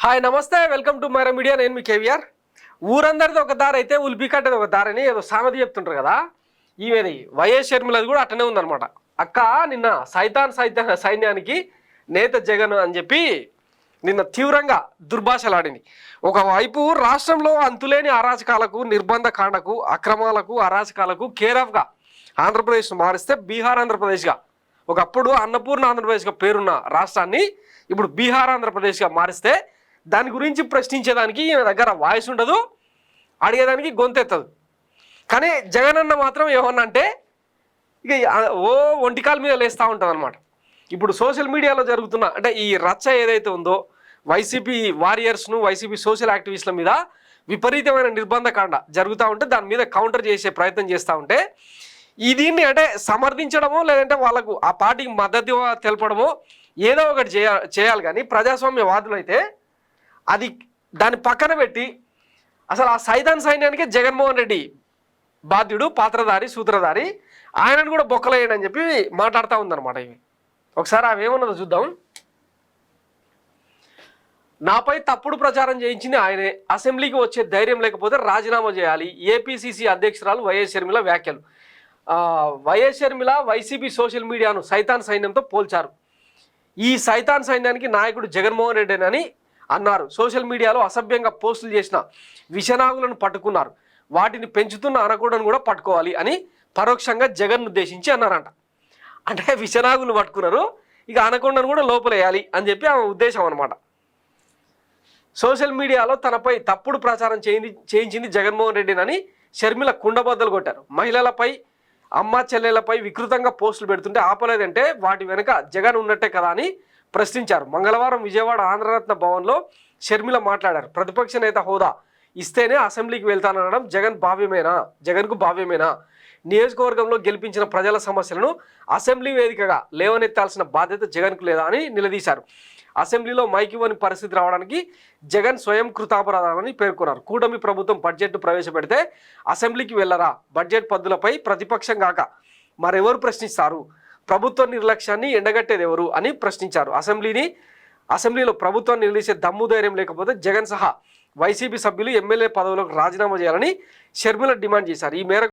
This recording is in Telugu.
హాయ్ నమస్తే వెల్కమ్ టు మైరా మీడియా. నేను మీ కేవీఆర్. ఊరందరిది ఒక దారి అయితే ఉల్పికట్టేది ఒక దారి అని ఏదో సామెత చెప్తుంటారు కదా. ఈమెది వైఎస్ షర్మిలది కూడా అట్టనే ఉందన్నమాట. అక్క నిన్న సైన్యానికి నేత జగన్ అని చెప్పి నిన్న తీవ్రంగా దుర్భాషలాడింది. ఒకవైపు రాష్ట్రంలో అంతులేని అరాచకాలకు, నిర్బంధ కాండకు, అక్రమాలకు, అరాచకాలకు కేరాఫ్గా ఆంధ్రప్రదేశ్ను మారిస్తే బీహార్ ఆంధ్రప్రదేశ్గా, ఒకప్పుడు అన్నపూర్ణ ఆంధ్రప్రదేశ్గా పేరున్న రాష్ట్రాన్ని ఇప్పుడు బీహార్ ఆంధ్రప్రదేశ్గా మారిస్తే దాని గురించి ప్రశ్నించేదానికి ఈయన దగ్గర వాయిస్ ఉండదు, అడిగేదానికి గొంతెత్తదు. కానీ జగన్ అన్న మాత్రం ఏమన్నా అంటే ఇక ఓ ఒంటికాల మీద లేస్తూ ఉంటుంది అనమాట. ఇప్పుడు సోషల్ మీడియాలో జరుగుతున్న అంటే ఈ రచ్చ ఏదైతే ఉందో, వైసీపీ వారియర్స్ను, వైసీపీ సోషల్ యాక్టివిస్టుల మీద విపరీతమైన నిర్బంధకాండ జరుగుతూ ఉంటే దాని మీద కౌంటర్ చేసే ప్రయత్నం చేస్తూ ఉంటే దీన్ని అంటే సమర్థించడమో లేదంటే వాళ్ళకు ఆ పార్టీకి మద్దతు తెలపడమో ఏదో ఒకటి చేయాలి. కానీ ప్రజాస్వామ్యవాదులు అయితే అది దాన్ని పక్కన పెట్టి అసలు ఆ సైన్యానికే జగన్మోహన్ రెడ్డి బాధ్యుడు, పాత్రధారి, సూత్రధారి, ఆయనను కూడా బొక్కలేయండి అని చెప్పి మాట్లాడుతూ ఉందన్నమాట. ఇవి ఒకసారి ఆమె ఏమన్నదో చూద్దాం. నాపై తప్పుడు ప్రచారం చేయించింది ఆయనే, అసెంబ్లీకి వచ్చే ధైర్యం లేకపోతే రాజీనామా చేయాలి. ఏపీసీసీ అధ్యక్షురాలు వైఎస్ షర్మిల వ్యాఖ్యలు. వైఎస్ షర్మిల వైసీపీ సోషల్ మీడియాను సైన్యంతో పోల్చారు. ఈ సైన్యానికి నాయకుడు జగన్మోహన్ రెడ్డి అని అన్నారు. సోషల్ మీడియాలో అసభ్యంగా పోస్టులు చేసిన విషనాగులను పట్టుకున్నారు, వాటిని పెంచుతున్న అనకూడను కూడా పట్టుకోవాలి అని పరోక్షంగా జగన్ ఉద్దేశించి అన్నారంట. అంటే విషనాగులు పట్టుకున్నారు, ఇక అనకొండను కూడా లోపలేయాలి అని చెప్పి ఆమె ఉద్దేశం అనమాట. సోషల్ మీడియాలో తనపై తప్పుడు ప్రచారం చేయించింది జగన్మోహన్ రెడ్డినని షర్మిల కుండబద్దలు కొట్టారు. మహిళలపై, అమ్మ చెల్లెలపై వికృతంగా పోస్టులు పెడుతుంటే ఆపలేదంటే వాటి వెనుక జగన్ ఉన్నట్టే కదా అని ప్రశ్నించారు. మంగళవారం విజయవాడ ఆంధ్రరత్న భవన్లో షర్మిల మాట్లాడారు. ప్రతిపక్ష నేత హోదా ఇస్తేనే అసెంబ్లీకి వెళ్తానడం జగన్కు భావ్యమేనా? నియోజకవర్గంలో గెలిపించిన ప్రజల సమస్యలను అసెంబ్లీ వేదికగా లేవనెత్తాల్సిన బాధ్యత జగన్కు లేదా అని నిలదీశారు. అసెంబ్లీలో మైక్ ఇవ్వని పరిస్థితి రావడానికి జగన్ స్వయం కృతాపరాధమని పేర్కొన్నారు. కూటమి ప్రభుత్వం బడ్జెట్ను ప్రవేశపెడితే అసెంబ్లీకి వెళ్లరా? బడ్జెట్ పద్దులపై ప్రతిపక్షం కాక మరెవరు ప్రశ్నిస్తారు? ప్రభుత్వ నిర్లక్ష్యాన్ని ఎండగట్టేది ఎవరు అని ప్రశ్నించారు. అసెంబ్లీలో ప్రభుత్వాన్ని నిలదీసే దమ్ము ధైర్యం లేకపోతే జగన్ సహా వైసీపీ సభ్యులు ఎమ్మెల్యే పదవులకు రాజీనామా చేయాలని షర్మిల డిమాండ్ చేశారు. ఈ మేరకు